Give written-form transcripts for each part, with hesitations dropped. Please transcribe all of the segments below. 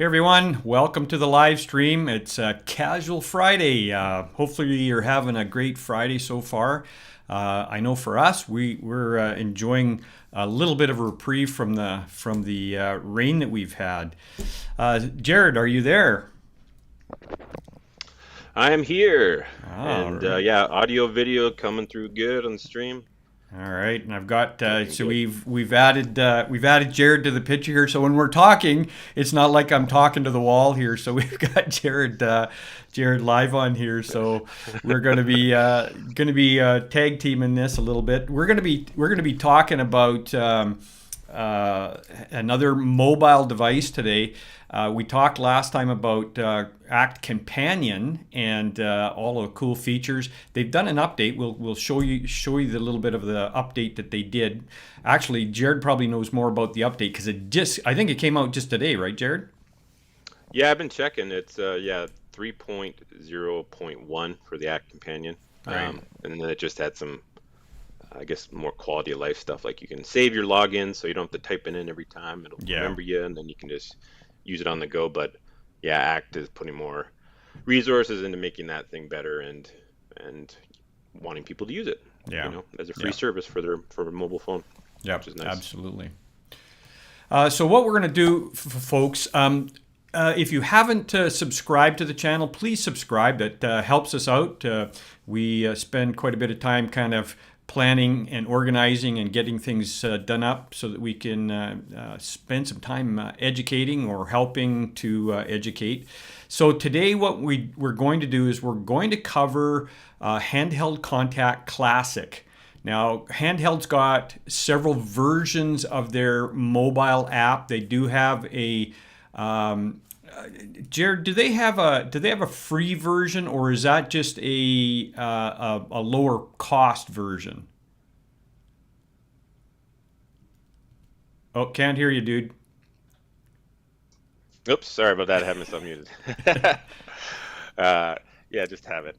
Hey everyone, welcome to the live stream. It's Casual Friday. Hopefully you're having a great Friday so far. I know for us, we're enjoying a little bit of a reprieve from the rain that we've had. Jared, are you there? I am here, All and right. yeah, audio, video coming through good on the stream. All right, and I've got Looking so good. we've added Jared to the picture here. So when we're talking, it's not like I'm talking to the wall here. So we've got Jared live on here. So we're going to be tag teaming this a little bit. We're going to be talking about another mobile device today. We talked last time about Act Companion and all the cool features. They've done an update. We'll show you the little bit of the update that they did. Actually, Jared probably knows more about the update because I think it came out just today, right, Jared? Yeah, I've been checking. It's yeah, 3.0.1 for the Act Companion, Right. and then it just had some, I guess, more quality of life stuff. Like you can save your login, so you don't have to type it in every time. It'll Yeah. remember you, and then you can just use it on the go. But yeah, Act is putting more resources into making that thing better and wanting people to use it, Yeah. as a free Yeah. service for a mobile phone, which Yep. is nice. Absolutely. So what we're going to do, folks, if you haven't subscribed to the channel, please subscribe. That helps us out. We spend quite a bit of time kind of planning and organizing and getting things done up so that we can spend some time educating or helping to educate. So today what we're going to do is we're going to cover Handheld Contact Classic. Now, Handheld's got several versions of their mobile app. They do have a Jared, do they have a free version or is that just a lower cost version? Oh, can't hear you, dude. Oops, sorry about that. I have myself muted. Yeah, just have it.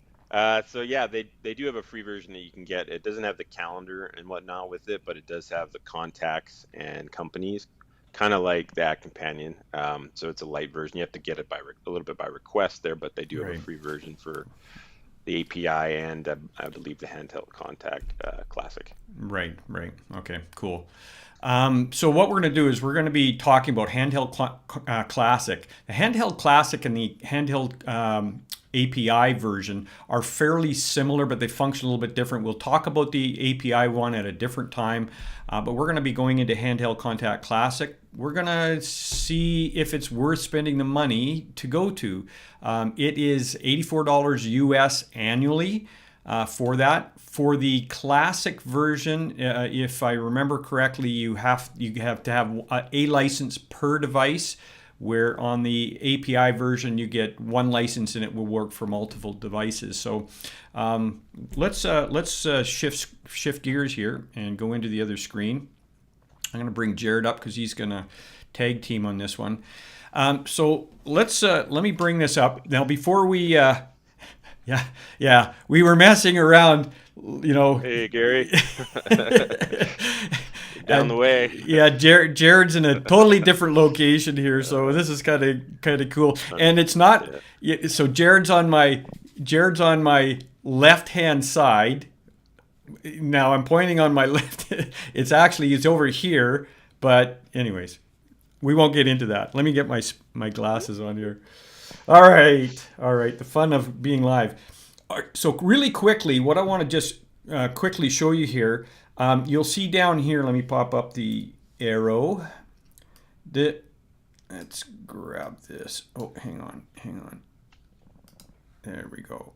So yeah, they do have a free version that you can get. It doesn't have the calendar and whatnot with it, but it does have the contacts and companies, kind of like that companion. So it's a light version. You have to get it a little bit by request there, but they do have a Right, free version for the API and I believe the handheld contact classic. right. Okay, cool. So what we're going to do is we're going to be talking about Classic. The Handheld Classic and the Handheld API version are fairly similar, but they function a little bit different. We'll talk about the API one at a different time, but we're going to be going into Handheld Contact Classic. We're going to see if it's worth spending the money to go to. It is $84 US annually for that. For the classic version, if I remember correctly, you have to have a license per device. Where on the API version you get one license and it will work for multiple devices. So let's shift gears here and go into the other screen. I'm going to bring Jared up because he's going to tag team on this one. So let me bring this up now before we. Yeah, we were messing around, you know. Hey, Gary, down the And way. yeah, Jared's in a totally different location here, so this is kind of cool. And it's not Yeah. so Jared's on my left hand side. Now I'm pointing on my left. It's over here, but anyways, we won't get into that. Let me get my glasses on here. All right. The fun of being live. All right, so really quickly, what I want to just quickly show you here, you'll see down here. Let me pop up the arrow. Let's grab this. Oh, hang on. There we go.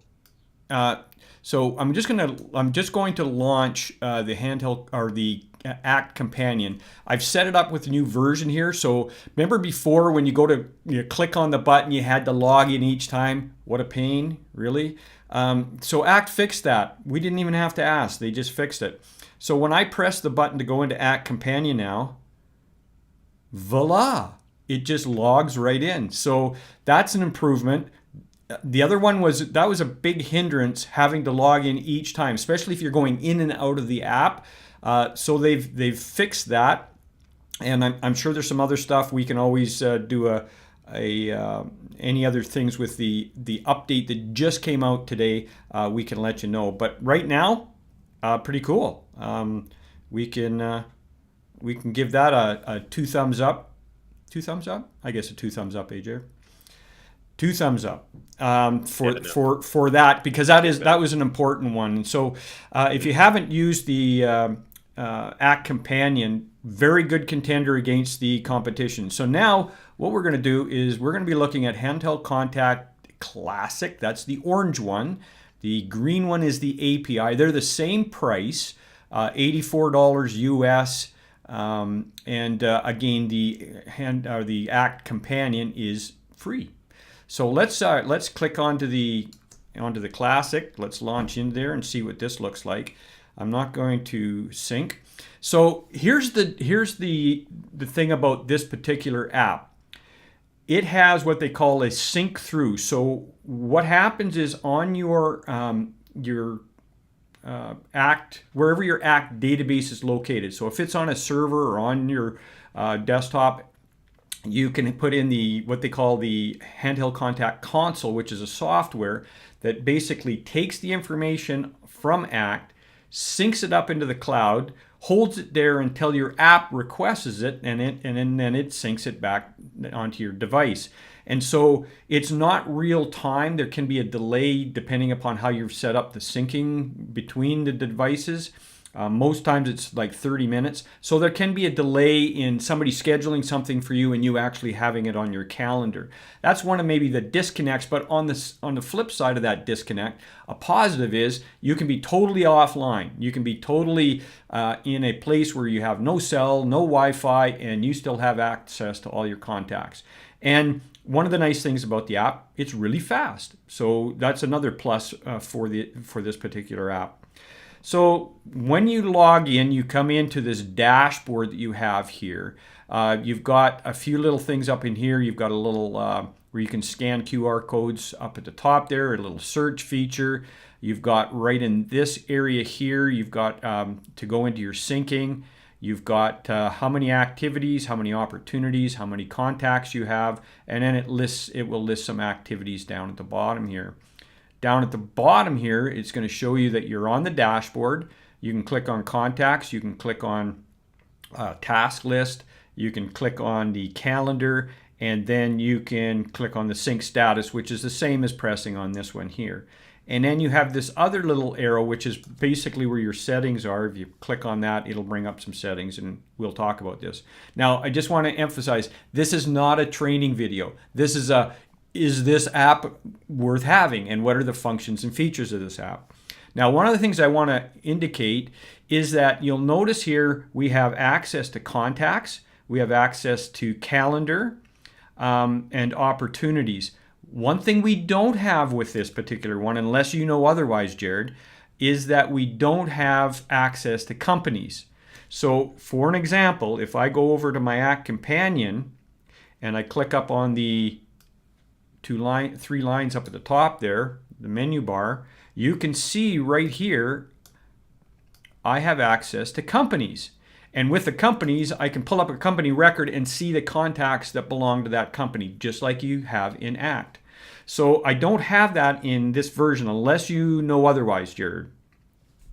So I'm just going to launch the handheld or the Act Companion. I've set it up with a new version here. So remember before when you click on the button, you had to log in each time. What a pain, really. So Act fixed that. We didn't even have to ask. They just fixed it. So when I press the button to go into Act Companion now, voila, it just logs right in. So that's an improvement. The other one was a big hindrance having to log in each time, especially if you're going in and out of the app. So they've fixed that, and I'm sure there's some other stuff we can always do any other things with the update that just came out today, we can let you know. But right now, pretty cool. We can give that a 2 thumbs up. 2 thumbs up? I guess a 2 thumbs up, AJ. 2 thumbs up for that, because that was an important one. And so if you haven't used the Act Companion, very good contender against the competition. So now what we're going to do is we're going to be looking at Handheld Contact Classic. That's the orange one. The green one is the API. They're the same price, $84 US. And again, the Act Companion is free. So let's click onto the Classic. Let's launch in there and see what this looks like. I'm not going to sync. So here's the thing about this particular app. It has what they call a sync through. So what happens is on your Act, wherever your Act database is located. So if it's on a server or on your desktop, you can put in what they call the Handheld Contact Console, which is a software that basically takes the information from Act, syncs it up into the cloud, holds it there until your app requests it, and then it syncs it back onto your device. And so it's not real time. There can be a delay depending upon how you've set up the syncing between the devices. Most times it's like 30 minutes. So there can be a delay in somebody scheduling something for you and you actually having it on your calendar. That's one of maybe the disconnects, but on the flip side of that disconnect, a positive is you can be totally offline. You can be totally in a place where you have no cell, no Wi-Fi, and you still have access to all your contacts. And one of the nice things about the app, it's really fast. So that's another plus for this particular app. So when you log in, you come into this dashboard that you have here. You've got a few little things up in here. You've got a little where you can scan QR codes up at the top there, a little search feature. You've got right in this area here, you've got to go into your syncing. You've got how many activities, how many opportunities, how many contacts you have, and then it will list some activities down at the bottom here. Down at the bottom here, it's going to show you that you're on the dashboard. You can click on contacts, you can click on task list, you can click on the calendar, and then you can click on the sync status, which is the same as pressing on this one here. And then you have this other little arrow, which is basically where your settings are. If you click on that, it'll bring up some settings, and we'll talk about this. Now, I just want to emphasize, this is not a training video. This is this app worth having, and what are the functions and features of this app? Now, one of the things I want to indicate is that you'll notice here we have access to contacts, we have access to calendar, and opportunities. One thing we don't have with this particular one, unless you know otherwise, Jared, is that we don't have access to companies. So for an example, if I go over to my Act Companion and I click up on the 3 lines up at the top there, the menu bar, you can see right here I have access to companies. And with the companies, I can pull up a company record and see the contacts that belong to that company, just like you have in Act. So I don't have that in this version unless you know otherwise, Jared.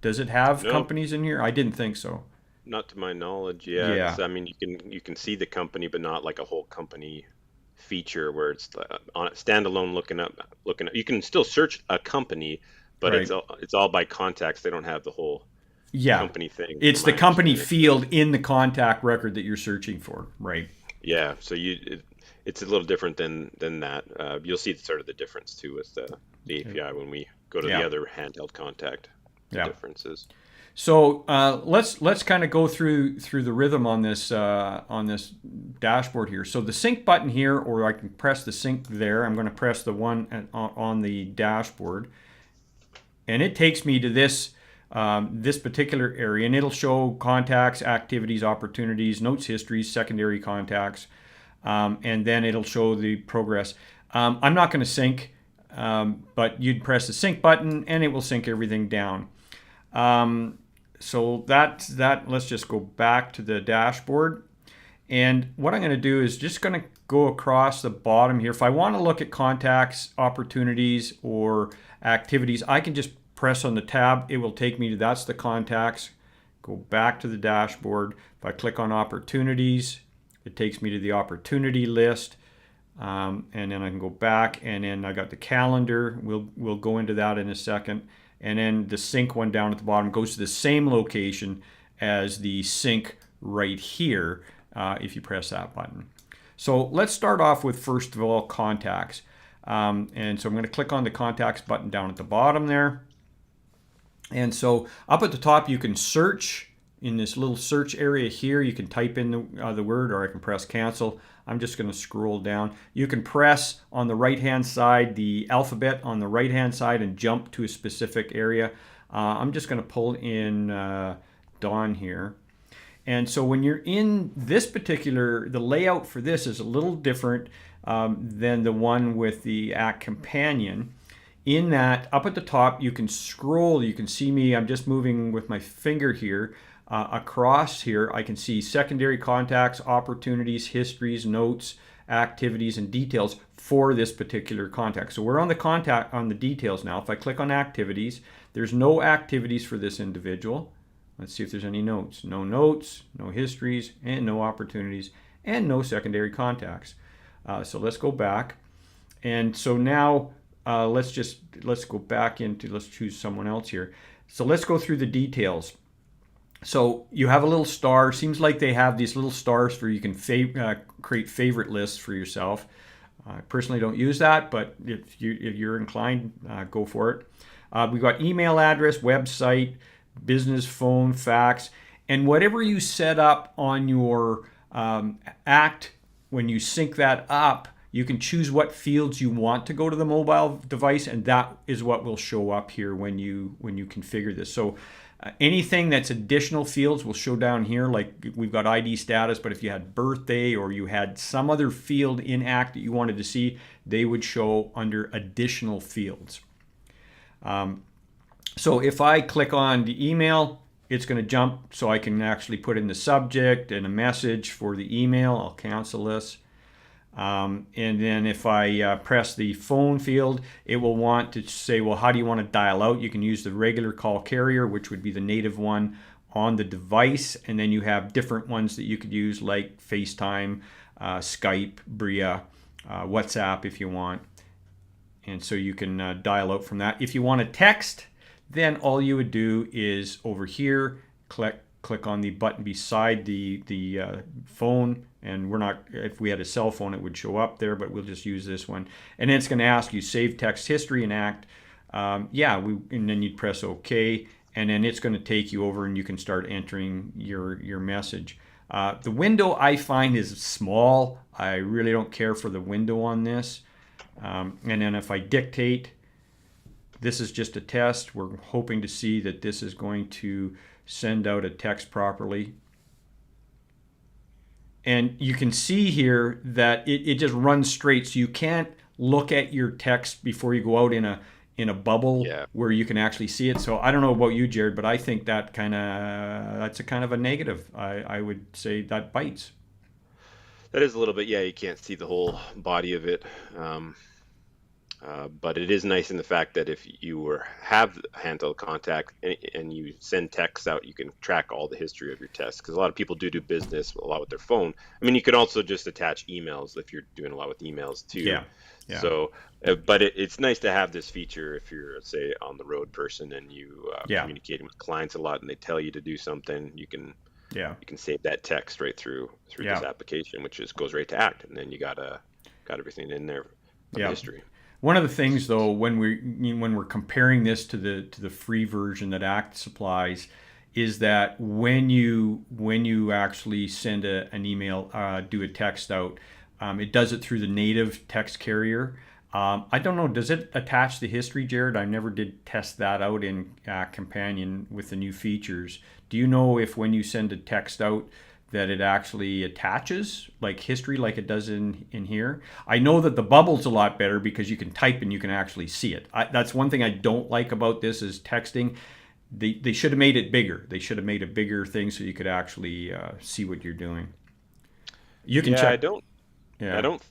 Does it have companies in here? I didn't think so. Not to my knowledge, yeah. I mean, you can see the company, but not like a whole company feature where it's on standalone looking up. You can still search a company, but right. It's all by contacts. They don't have the whole company thing. It's the company field in the contact record that you're searching for, right? Yeah. So it's a little different than that. You'll see sort of the difference too with the API when we go to the other handheld contact. The differences. So let's kind of go through the rhythm on this dashboard here. So the sync button here, or I can press the sync there. I'm going to press the one on the dashboard, and it takes me to this particular area, and it'll show contacts, activities, opportunities, notes, histories, secondary contacts, and then it'll show the progress. I'm not going to sync, but you'd press the sync button, and it will sync everything down. So that's that. Let's just go back to the dashboard. And what I'm going to do is just going to go across the bottom here. If I want to look at contacts, opportunities, or activities, I can just press on the tab. It will take me to, that's the contacts. Go back to the dashboard. If I click on opportunities, it takes me to the opportunity list. And then I can go back, and then I got the calendar. We'll go into that in a second. And then the sync one down at the bottom goes to the same location as the sync right here if you press that button. So let's start off with, first of all, contacts. And so I'm going to click on the contacts button down at the bottom there. And so up at the top, you can search in this little search area here. You can type in the word, or I can press cancel. I'm just going to scroll down. You can press on the right-hand side, the alphabet on the right-hand side, and jump to a specific area. I'm just going to pull in Dawn here. And so when you're in this particular, the layout for this is a little different than the one with the Act Companion. In that, up at the top, you can scroll. You can see me. I'm just moving with my finger here. Across here, I can see secondary contacts, opportunities, histories, notes, activities, and details for this particular contact. So we're on the details now. If I click on activities, there's no activities for this individual. Let's see if there's any notes. No notes, no histories, and no opportunities, and no secondary contacts. So let's go back. And so now let's go back into, let's choose someone else here. So let's go through the details. So you have a little star. Seems like they have these little stars for you can create favorite lists for yourself. I personally don't use that, but if you're inclined, go for it. We've got email address, website, business phone, fax, and whatever you set up on your Act, when you sync that up, you can choose what fields you want to go to the mobile device, and that is what will show up here when you configure this. So anything that's additional fields will show down here, like we've got ID status, but if you had birthday or you had some other field in Act that you wanted to see, they would show under additional fields. So if I click on the email, it's going to jump so I can actually put in the subject and a message for the email. I'll cancel this. And then if I press the phone field, it will want to say, well, how do you want to dial out? You can use the regular call carrier, which would be the native one on the device. And then you have different ones that you could use, like FaceTime, Skype, Bria, WhatsApp if you want. And so you can dial out from that. If you want to text, then all you would do is over here, click on the button beside the phone, and we're not, if we had a cell phone it would show up there, but we'll just use this one. And then it's going to ask you save text history in Act. And then you'd press OK, and then it's going to take you over and you can start entering your message. The window I find is small. I really don't care for the window on this. And then if I dictate, this is just a test. We're hoping to see that this is going to send out a text properly. And you can see here that it just runs straight, so you can't look at your text before you go out in a bubble where you can actually see it. So I don't know about you, Jared, but I think that's a kind of a negative. I would say that bites. That is a little bit, you can't see the whole body of it. But it is nice in the fact that if you have handheld contact and you send texts out, you can track all the history of your tests, because a lot of people do business a lot with their phone. I mean, you could also just attach emails if you're doing a lot with emails too. Yeah. So, but it's nice to have this feature if you're, say, on the road person and you communicating with clients a lot and they tell you to do something, you can save that text right through this application, which just goes right to Act, and then you got everything in there of history. One of the things, though, when we're comparing this to the free version that Act supplies, is that when you actually send an email, do a text out, it does it through the native text carrier. I don't know, does it attach the history, Jared? I never did test that out in Companion with the new features. Do you know if when you send a text out that it actually attaches like history like it does in here? I know that the bubble's a lot better because you can type and you can actually see it. That's one thing I don't like about this is texting. They should have made it bigger. They should have made a bigger thing so you could actually see what you're doing. You can check. I Yeah. don't.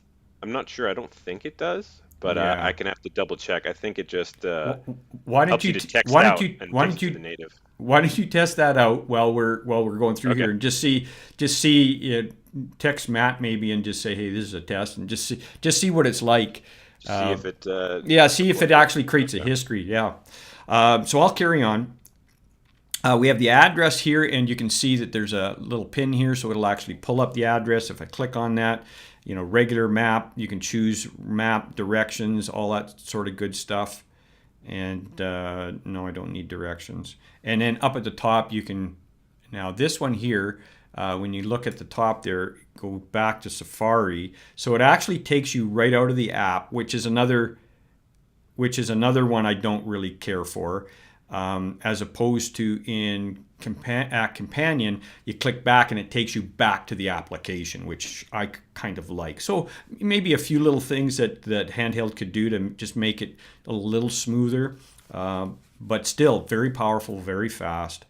I'm not sure. I don't think it does, but I Yeah. can have to double check. I think it just Wh- Why don't helps you you to t- text out and why takes don't it to you the native. why don't you test that out while we're going through Okay. here and just see text Matt maybe and just say, hey, this is a test, and just see what it's like. See Uh, if it yeah, see if it supports it. actually creates a Okay. history. Yeah. So I'll carry on. We have the address here, and you can see that there's a little pin here, so it'll actually pull up the address. If I click on that, regular map, you can choose map, directions, all that sort of good stuff. And no, I don't need directions. And then up at the top, you can, now this one here, when you look at the top there, go back to Safari. So it actually takes you right out of the app, which is another one I don't really care for. As opposed to in Companion, you click back and it takes you back to the application, which I kind of like. So maybe a few little things that Handheld could do to just make it a little smoother, but still very powerful, very fast.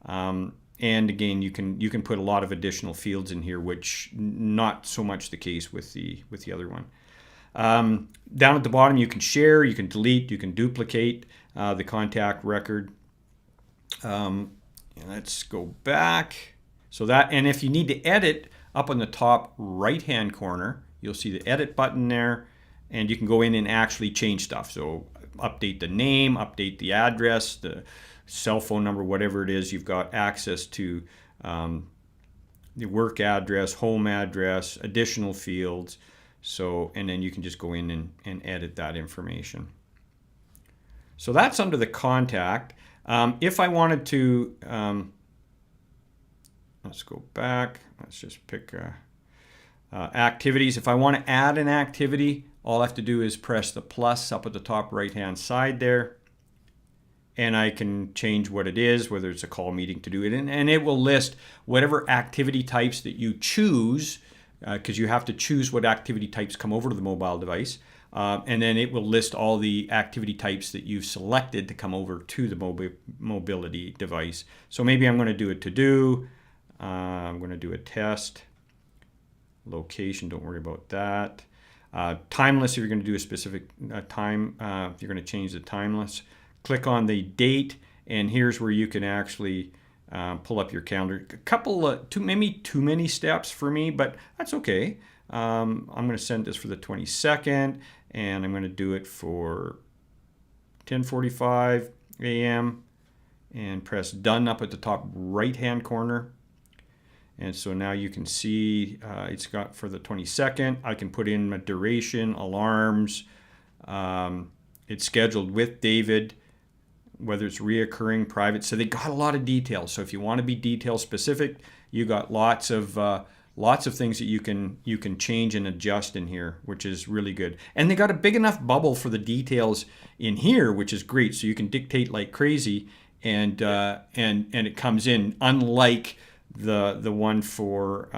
And again, you can put a lot of additional fields in here, which not so much the case with the other one. Down at the bottom, you can share, you can delete, you can duplicate the contact record. Let's go back. So that, and if you need to edit, up on the top right-hand corner, you'll see the edit button there, and you can go in and actually change stuff. So update the name, update the address, the cell phone number, whatever it is. You've got access to the work address, home address, additional fields. So, and then you can just go in and edit that information. So that's under the contact. If I wanted to, let's go back. Let's just pick activities. If I want to add an activity, all I have to do is press the plus up at the top right-hand side there. And I can change what it is, whether it's a call, meeting, to do it. And it will list whatever activity types that you choose, because you have to choose what activity types come over to the mobile device. And then it will list all the activity types that you've selected to come over to the mobility device. So maybe I'm going to do a to-do. I'm going to do a test. Location, don't worry about that. Timeless, if you're going to do a specific time, if you're going to change the timeless. Click on the date, and here's where you can actually pull up your calendar. A couple, maybe too many steps for me, but that's okay. I'm going to send this for the 22nd, and I'm going to do it for 10:45 a.m. and press done up at the top right-hand corner. And so now you can see it's got for the 22nd. I can put in my duration, alarms. It's scheduled with David, whether it's reoccurring, private. So they got a lot of details. So if you want to be detail specific, you got lots of things that you can change and adjust in here, which is really good. And they got a big enough bubble for the details in here, which is great. So you can dictate like crazy, and it comes in, unlike the one for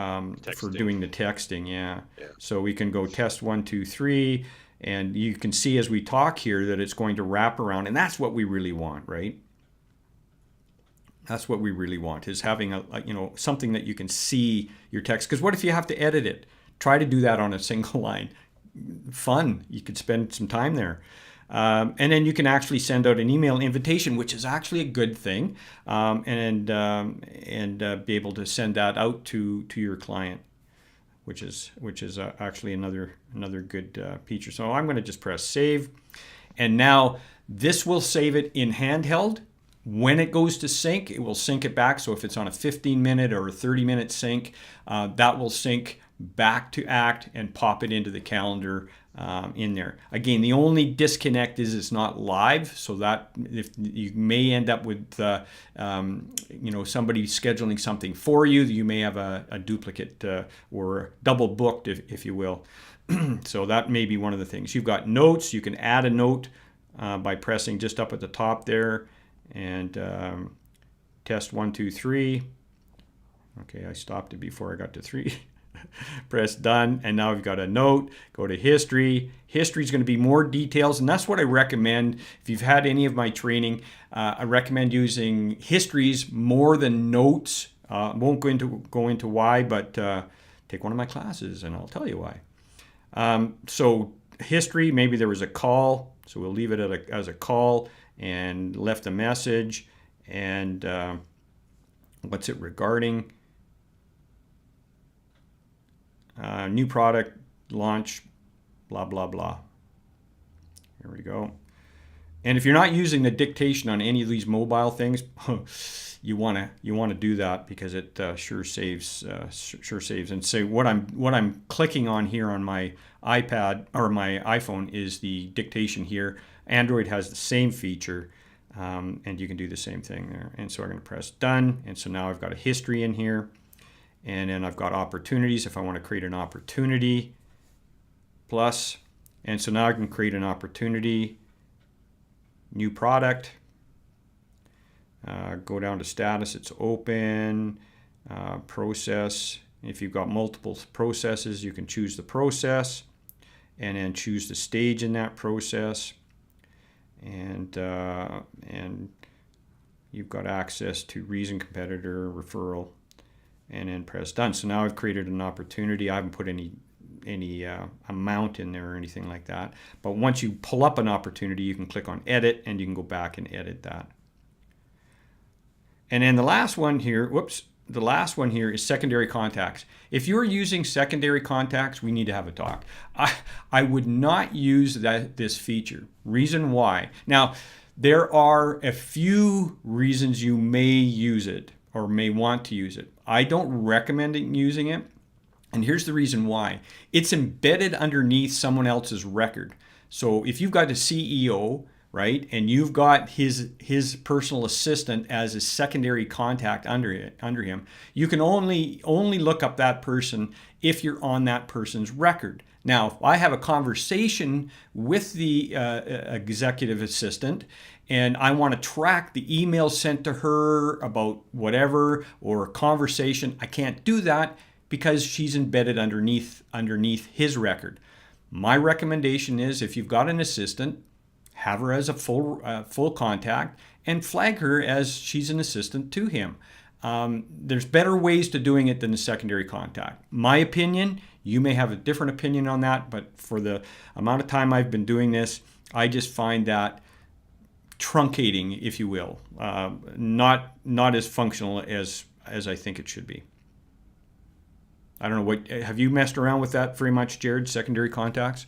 doing the texting. Yeah. So we can go test 1, 2, 3. And you can see as we talk here that it's going to wrap around, and that's what we really want, right? That's what we really want, is having a something that you can see your text. Because what if you have to edit it? Try to do that on a single line. Fun. You could spend some time there. And then you can actually send out an email invitation, which is actually a good thing, and be able to send that out to your client, which is actually another good feature. So I'm going to just press save, and now this will save it in Handheld. When it goes to sync, it will sync it back. So if it's on a 15-minute or a 30-minute sync, that will sync back to Act and pop it into the calendar in there. Again, the only disconnect is it's not live, so that if you may end up with somebody scheduling something for you, you may have a duplicate or double booked, if you will. So that may be one of the things. You've got notes. You can add a note by pressing just up at the top there, and test 1, 2, 3. Okay, I stopped it before I got to 3. Press done, and now we've got a note. Go to history. History is going to be more details, and that's what I recommend. If you've had any of my training, I recommend using histories more than notes. Won't go into why, but take one of my classes and I'll tell you why. So history, maybe there was a call, so we'll leave it as a call and left a message, and what's it regarding? New product launch, blah, blah, blah. Here we go. And if you're not using the dictation on any of these mobile things, you want to do that, because it sure saves. And so what I'm clicking on here on my iPad or my iPhone is the dictation here. Android has the same feature, and you can do the same thing there. And so I'm going to press done, and so now I've got a history in here, and then I've got opportunities if I want to create an opportunity plus, and so now I can create an opportunity. New product, go down to status, it's open, process. If you've got multiple processes, you can choose the process and then choose the stage in that process, and you've got access to reason, competitor, referral, and then press done. So now I've created an opportunity. I haven't put any amount in there or anything like that. But once you pull up an opportunity, you can click on edit, and you can go back and edit that. And then the last one here, is secondary contacts. If you're using secondary contacts, we need to have a talk. I would not use this feature. Reason why? Now, there are a few reasons you may use it or may want to use it. I don't recommend using it. And here's the reason why. It's embedded underneath someone else's record. So if you've got a CEO, right, and you've got his personal assistant as a secondary contact under him, you can only look up that person if you're on that person's record. Now, if I have a conversation with the executive assistant, and I want to track the email sent to her about whatever, or a conversation, I can't do that because she's embedded underneath his record. My recommendation is, if you've got an assistant, have her as a full contact and flag her as she's an assistant to him. There's better ways to doing it than the secondary contact. My opinion, you may have a different opinion on that, but for the amount of time I've been doing this, I just find that truncating, if you will, not as functional as I think it should be. I don't know, have you messed around with that very much, Jared, secondary contacts?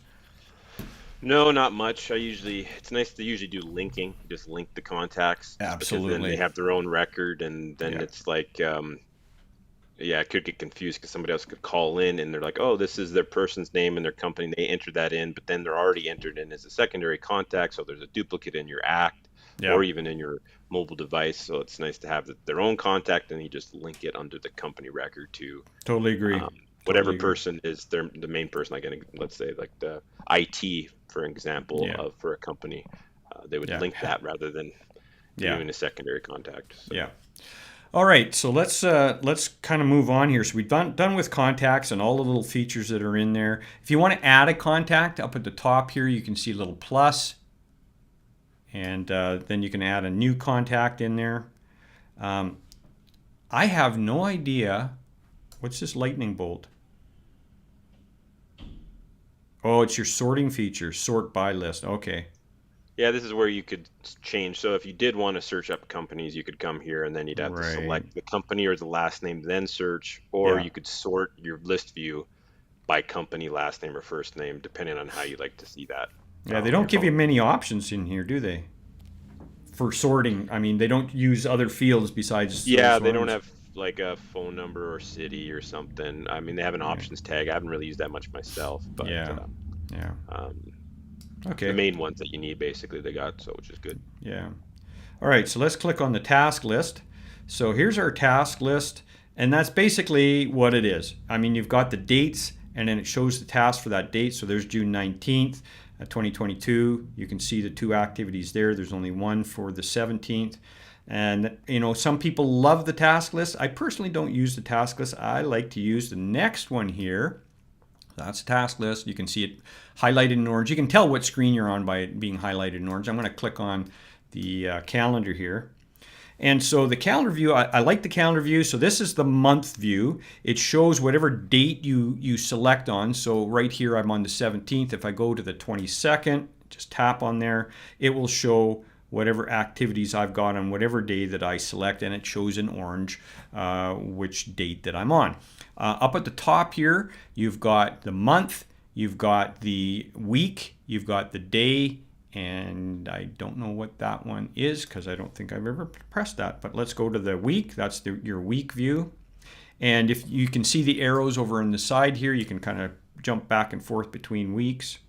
No, not much. It's nice to usually do linking, just link the contacts. Absolutely. Because then they have their own record, and then it's like, it could get confused because somebody else could call in and they're like, oh, this is their person's name and their company. They entered that in, but then they're already entered in as a secondary contact. So there's a duplicate in your act or even in your mobile device. So it's nice to have their own contact, and you just link it under the company record to totally agree. Whatever person is the main person, like let's say like the IT, for example, for a company, they would link that rather than doing a secondary contact. So. Yeah. All right, so let's kind of move on here. So we've done with contacts and all the little features that are in there. If you want to add a contact, up at the top here, you can see a little plus, and then you can add a new contact in there. I have no idea. What's this lightning bolt? Oh, it's your sorting feature, sort by list. Okay. Yeah, this is where you could change. So if you did want to search up companies, you could come here, and then you'd have to select the company or the last name, then search, or you could sort your list view by company, last name, or first name, depending on how you like to see that. Yeah, they don't give you many options in here, do they? For sorting, I mean, they don't use other fields besides. Yeah, they don't have like a phone number or city or something. I mean, they have an options tag. I haven't really used that much myself, but okay. The main ones that you need, basically, they got, so which is good. Yeah. All right, so let's click on the task list. So here's our task list, and that's basically what it is. I mean, you've got the dates, and then it shows the task for that date. So there's June 19th, 2022. You can see the two activities there. There's only one for the 17th. And, some people love the task list. I personally don't use the task list. I like to use the next one here. That's a task list. You can see it highlighted in orange. You can tell what screen you're on by it being highlighted in orange. I'm going to click on the calendar here. And so the calendar view, I like the calendar view. So this is the month view. It shows whatever date you select on. So right here, I'm on the 17th. If I go to the 22nd, just tap on there, it will show whatever activities I've got on whatever day that I select, and it shows in orange which date that I'm on. Up at the top here, you've got the month, you've got the week, you've got the day, and I don't know what that one is because I don't think I've ever pressed that. But let's go to the week. That's your week view. And if you can see the arrows over on the side here, you can kind of jump back and forth between weeks.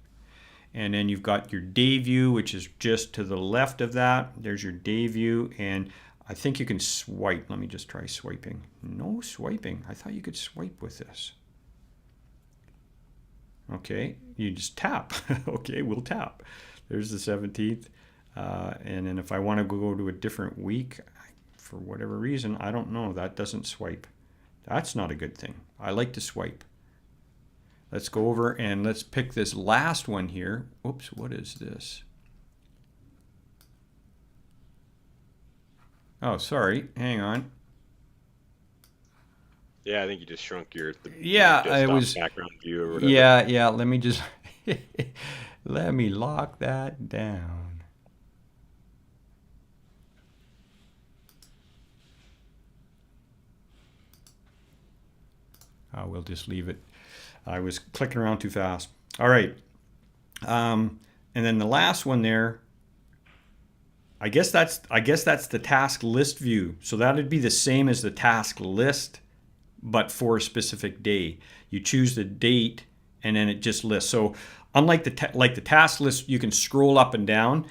And then you've got your day view, which is just to the left of that. There's your day view. And I think you can swipe. Let me just try swiping. No swiping. I thought you could swipe with this. Okay, you just tap. Okay, we'll tap. There's the 17th. And then if I want to go to a different week, for whatever reason, I don't know, that doesn't swipe. That's not a good thing. I like to swipe. Let's go over and let's pick this last one here. Oops, what is this? Oh, sorry. Hang on. Yeah, I think you just shrunk your it was background view or whatever. Yeah. Let me just let me lock that down. We'll just leave it. I was clicking around too fast. All right. And then the last one there, I guess that's the task list view. So that'd be the same as the task list, but for a specific day. You choose the date and then it just lists. So unlike the task list, you can scroll up and down.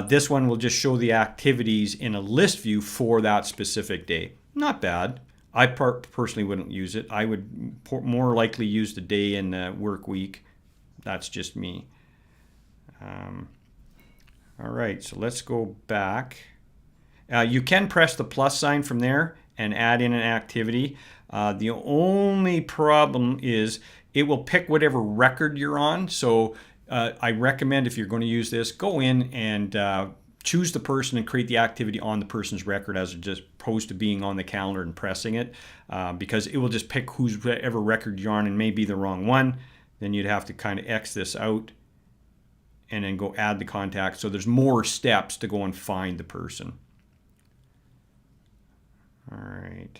This one will just show the activities in a list view for that specific day. Not bad. I personally wouldn't use it. I would more likely use the day and the work week. That's just me. All right, so let's go back. You can press the plus sign from there and add in an activity. The only problem is it will pick whatever record you're on. So I recommend if you're going to use this, go in and choose the person and create the activity on the person's record as opposed to being on the calendar and pressing it, because it will just pick whoever record you're on and may be the wrong one. Then you'd have to kind of X this out and then go add the contact. So there's more steps to go and find the person. All right.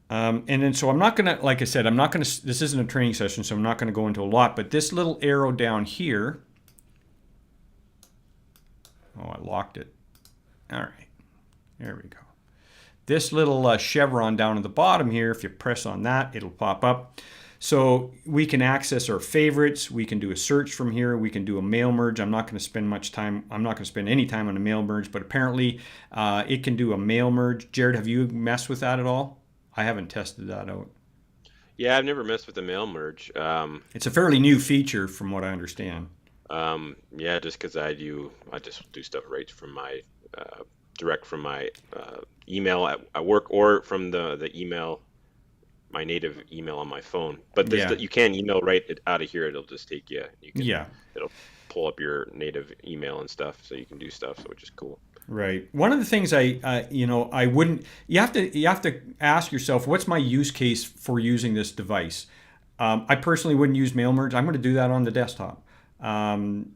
And then so I'm not going to, like I said, this isn't a training session, so I'm not going to go into a lot, but this little arrow down here, oh, I locked it. All right, there we go. This little chevron down at the bottom here, if you press on that, it'll pop up. So we can access our favorites. We can do a search from here. We can do a mail merge. I'm not going to spend any time on a mail merge, but apparently it can do a mail merge. Jared, have you messed with that at all? I haven't tested that out. Yeah, I've never messed with the mail merge. It's a fairly new feature from what I understand. Yeah, just because I just do stuff right from my direct from my email at work or from the email, my native email on my phone. But you can email right out of here. It'll just take you. It'll pull up your native email and stuff, so you can do stuff, which is cool. Right. One of the things I wouldn't. You have to ask yourself, what's my use case for using this device? I personally wouldn't use mail merge. I'm going to do that on the desktop. Certain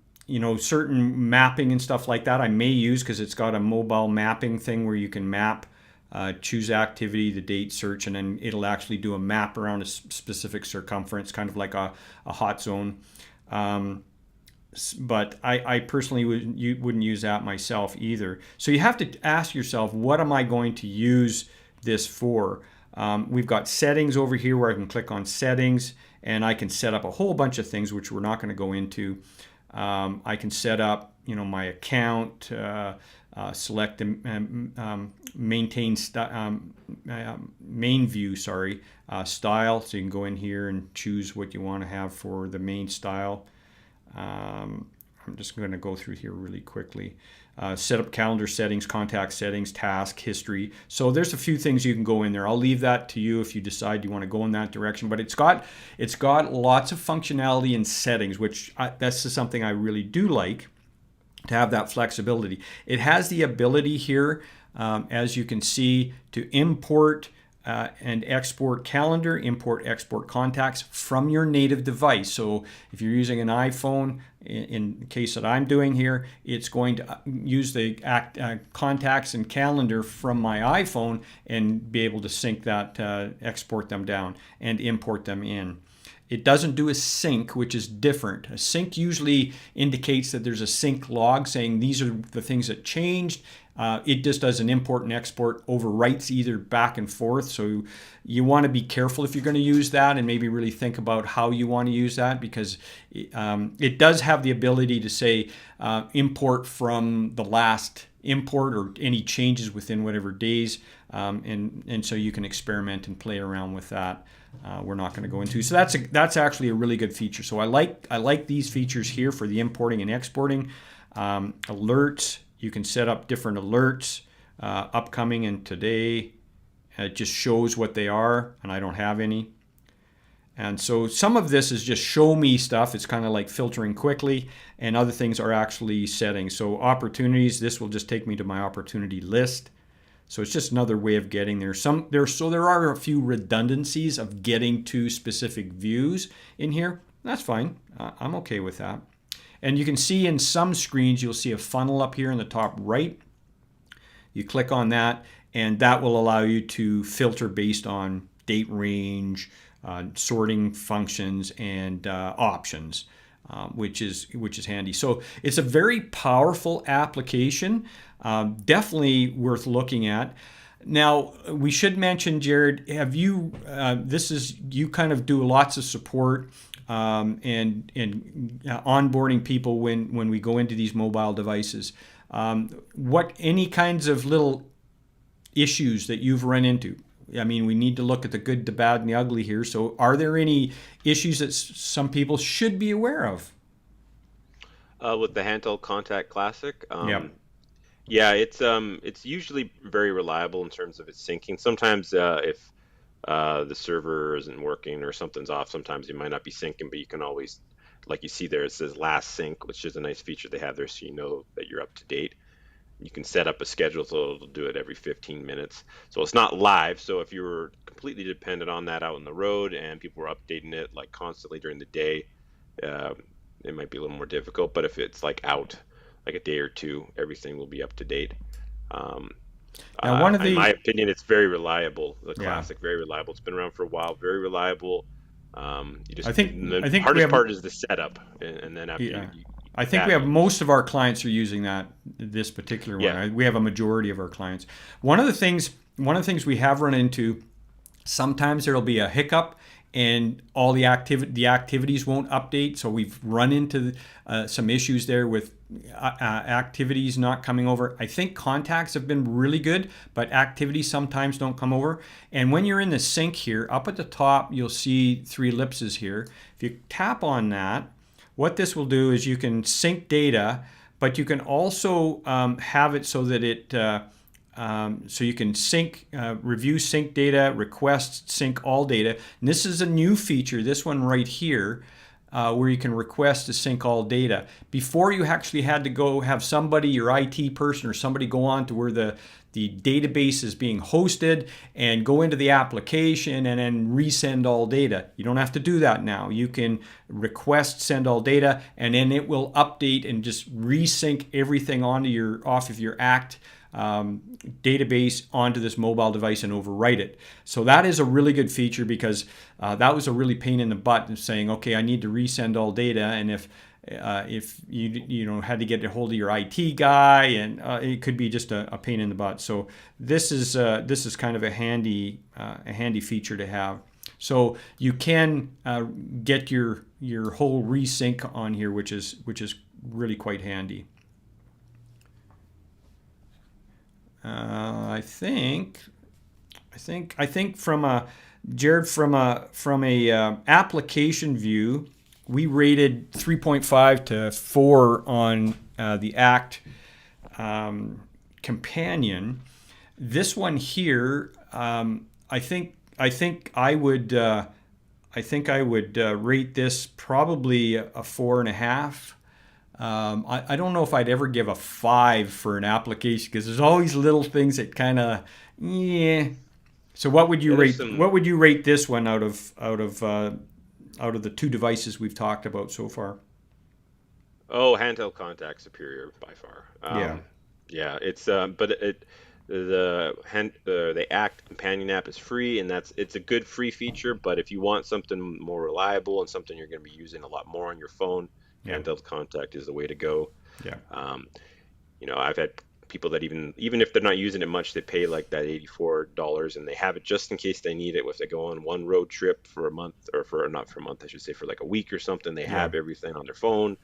mapping and stuff like that I may use because it's got a mobile mapping thing where you can map, choose activity, the date, search, and then it'll actually do a map around a specific circumference, kind of like a hot zone. But I personally wouldn't use that myself either. So you have to ask yourself, what am I going to use this for? We've got settings over here where I can click on settings and I can set up a whole bunch of things which we're not going to go into. I can set up, my account, select the maintain main view, style. So you can go in here and choose what you want to have for the main style. I'm just going to go through here really quickly. Set up calendar settings, contact settings, task, history. So there's a few things you can go in there. I'll leave that to you if you decide you want to go in that direction. But it's got lots of functionality and settings, which that's something I really do like, to have that flexibility. It has the ability here, as you can see, to import and export calendar, import, export contacts from your native device. So if you're using an iPhone, in the case that I'm doing here, it's going to use the contacts and calendar from my iPhone and be able to sync that, export them down and import them in. It doesn't do a sync, which is different. A sync usually indicates that there's a sync log saying these are the things that changed. It just does an import and export, overwrites either back and forth. So you want to be careful if you're going to use that and maybe really think about how you want to use that, because it does have the ability to say import from the last import or any changes within whatever days. And so you can experiment and play around with that. We're not going to go into. So that's actually a really good feature. So I like these features here for the importing and exporting. Alerts, you can set up different alerts, upcoming and today. It just shows what they are, and I don't have any. And so some of this is just show me stuff. It's kind of like filtering quickly, and other things are actually settings. So opportunities, this will just take me to my opportunity list. So it's just another way of getting there. So there are a few redundancies of getting to specific views in here. That's fine. I'm okay with that. And you can see in some screens, you'll see a funnel up here in the top right. You click on that, and that will allow you to filter based on date range, sorting functions, and options, which is handy. So it's a very powerful application. Definitely worth looking at. Now, we should mention, Jared, have you, you kind of do lots of support and onboarding people when we go into these mobile devices. Any kinds of little issues that you've run into? I mean, we need to look at the good, the bad, and the ugly here. So are there any issues that some people should be aware of? With the Handheld Contact Classic, Yeah. yeah, it's usually very reliable in terms of its syncing. Sometimes if the server isn't working or something's off, sometimes you might not be syncing, but you can always, like you see there, it says last sync, which is a nice feature they have there, so you know that you're up to date. You can set up a schedule so it'll do it every 15 minutes. So it's not live. So if you were completely dependent on that out on the road and people were updating it like constantly during the day, it might be a little more difficult. But if it's like out like a day or two, everything will be up to date. Now, In my opinion, it's very reliable. The Yeah. Classic, very reliable. It's been around for a while, very reliable. I think The hardest part is the setup, and then after Yeah. you I think we have most of our clients are using this particular one. Yeah. We have a majority of our clients. One of the things we have run into, sometimes there'll be a hiccup and all the activities won't update. So we've run into some issues there with activities not coming over. I think contacts have been really good, but activities sometimes don't come over. And when you're in the sync here, up at the top, you'll see 3 ellipses here. If you tap on that, what this will do is you can sync data, but you can also have it so that so you can sync, review sync data, request sync all data. And this is a new feature, this one right here, where you can request to sync all data. Before, you actually had to go have somebody, your IT person or somebody, go on to where the database is being hosted and go into the application and then resend all data. You don't have to do that now. You can request send all data, and then it will update and just resync everything off of your Act database onto this mobile device and overwrite it. So that is a really good feature, because that was a really pain in the butt of saying, okay, I need to resend all data, and if you had to get a hold of your IT guy, and it could be just a pain in the butt. So this is kind of a handy feature to have. So you can get your whole resync on here, which is really quite handy. I think from a application view, we rated 3.5 to 4 on the Act companion. This one here, I think I would rate this probably a 4.5. I don't know if I'd ever give a 5 for an application because there's always little things that kind of, yeah. So what would you Yeah, there's rate? some. What would you rate this one out of the two devices we've talked about so far? Oh, handheld contact superior by far. Yeah, Yeah, it's but it the Act companion app is free, and it's a good free feature. But if you want something more reliable and something you're going to be using a lot more on your phone, yeah, handheld contact is the way to go. yeah, Um, I've had people that even if they're not using it much, they pay like that $84 and they have it just in case they need it. If they go on one road trip for a month, or for not for a month, I should say, for like a week or something, they yeah, have everything on their phone,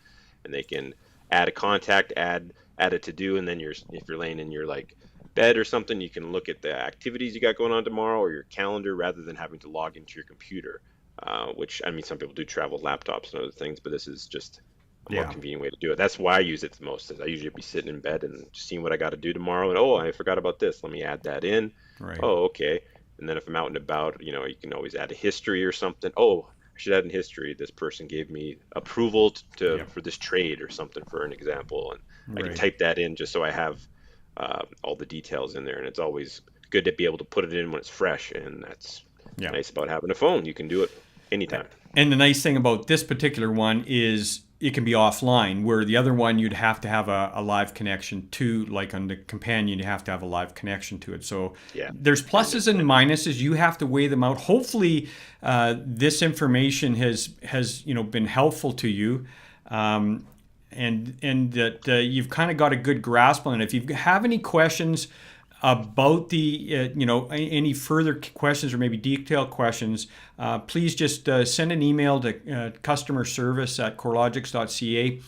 and they can add a contact, add a to do, and then if you're laying in your like bed or something, you can look at the activities you got going on tomorrow or your calendar rather than having to log into your computer. Which, I mean, some people do travel with laptops and other things, but this is just a more yeah. convenient way to do it. That's why I use it the most. Is I usually be sitting in bed and just seeing what I got to do tomorrow, and oh, I forgot about this. Let me add that in. Right. Oh, okay. And then if I'm out and about, you can always add a history or something. Oh, I should add in history. This person gave me approval Yeah. for this trade or something, for an example, and I can Right. type that in just so I have all the details in there. And it's always good to be able to put it in when it's fresh, and that's Yeah. nice about having a phone. You can do it anytime. And the nice thing about this particular one is it can be offline, where the other one you'd have to have a live connection to, like on the companion, you have to have a live connection to it. So Yeah. there's pluses and minuses. You have to weigh them out. Hopefully, this information has been helpful to you. And that you've kind of got a good grasp on it. If you have any questions about the any further questions or maybe detailed questions, please just send an email to customer service at corelogix.ca.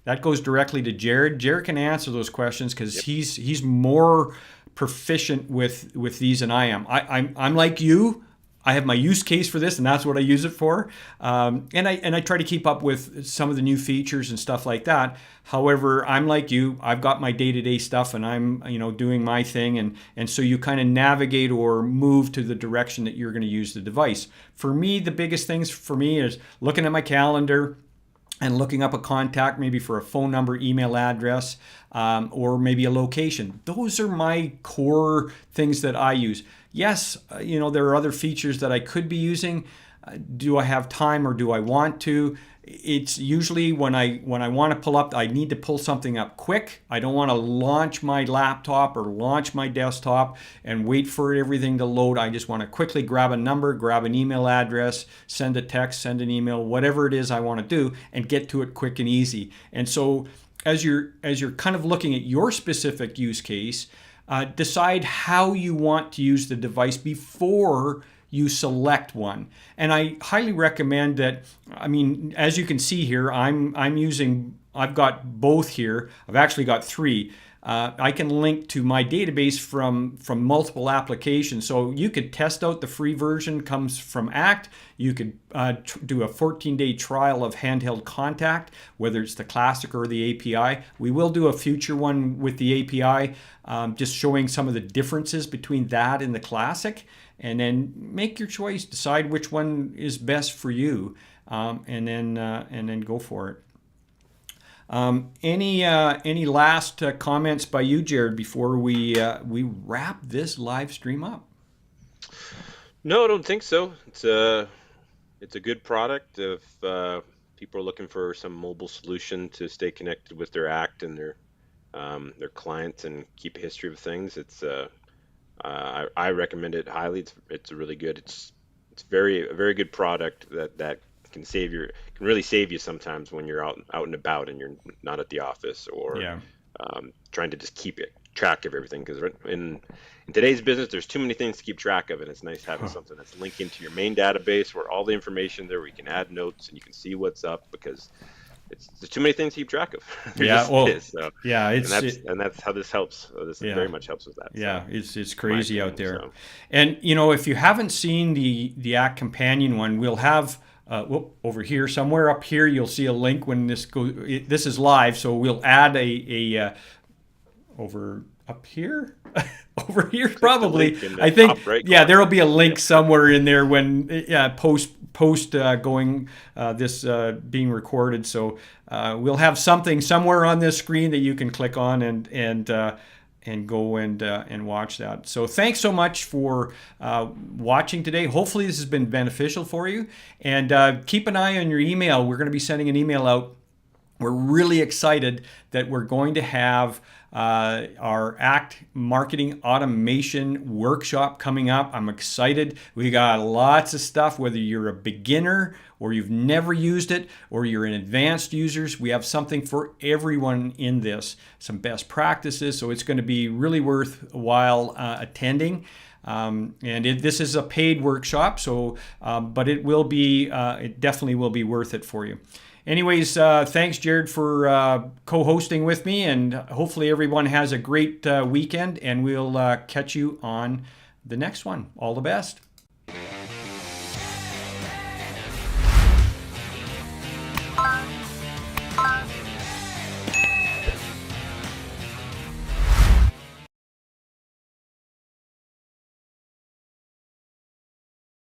That goes directly to Jared. Jared can answer those questions because Yep. he's more proficient with these than I am. I'm like you. I have my use case for this, and that's what I use it for. And I try to keep up with some of the new features and stuff like that. However, I'm like you. I've got my day-to-day stuff, and I'm doing my thing, and so you kind of navigate or move to the direction that you're going to use the device. For me, the biggest things for me is looking at my calendar and looking up a contact, maybe for a phone number, email address, or maybe a location. Those are my core things that I use. Yes, there are other features that I could be using. Do I have time or do I want to? It's usually when I want to pull up, I need to pull something up quick. I don't want to launch my laptop or launch my desktop and wait for everything to load. I just want to quickly grab a number, grab an email address, send a text, send an email, whatever it is I want to do, and get to it quick and easy. And so as you're kind of looking at your specific use case, decide how you want to use the device before you select one. And I highly recommend that. I mean, as you can see here, I've got both here. I've actually got three. I can link to my database from multiple applications. So you could test out the free version, comes from Act. You could do a 14-day trial of Handheld Contact, whether it's the Classic or the API. We will do a future one with the API, just showing some of the differences between that and the Classic. And then make your choice, decide which one is best for you, and then go for it. Any last comments by you, Jared, before we wrap this live stream up? No, I don't think so. It's a good product. If people are looking for some mobile solution to stay connected with their Act and their clients and keep a history of things, I recommend it highly. It's really good. It's a very good product that can really save you sometimes when you're out and about and you're not at the office, or Yeah. trying to just keep track of everything, because in today's business there's too many things to keep track of, and it's nice having something that's linked into your main database where all the information there, where you can add notes and you can see what's up, because there's too many things to keep track of. There Yeah. just Well. is. So, Yeah. and that's how this helps. This Yeah. very much helps with that. Yeah, So, it's my crazy out opinion. there. So, And if you haven't seen the Act Companion one, we'll have over here somewhere up here. You'll see a link when this this is live. So we'll add a over up here. Over here, Click the probably. link in the I think, top right yeah, corner. there'll be a link somewhere in there when post going this being recorded. So we'll have something somewhere on this screen that you can click on and go and watch that. So thanks so much for watching today. Hopefully this has been beneficial for you. And keep an eye on your email. We're going to be sending an email out. We're really excited that we're going to have our ACT Marketing Automation Workshop coming up. I'm excited. We got lots of stuff, whether you're a beginner or you've never used it or you're an advanced users. We have something for everyone in this, some best practices. So it's going to be really worthwhile attending. This is a paid workshop, so but it will be it definitely will be worth it for you. Anyways, thanks, Jared, for co-hosting with me, and hopefully everyone has a great weekend, and we'll catch you on the next one. All the best.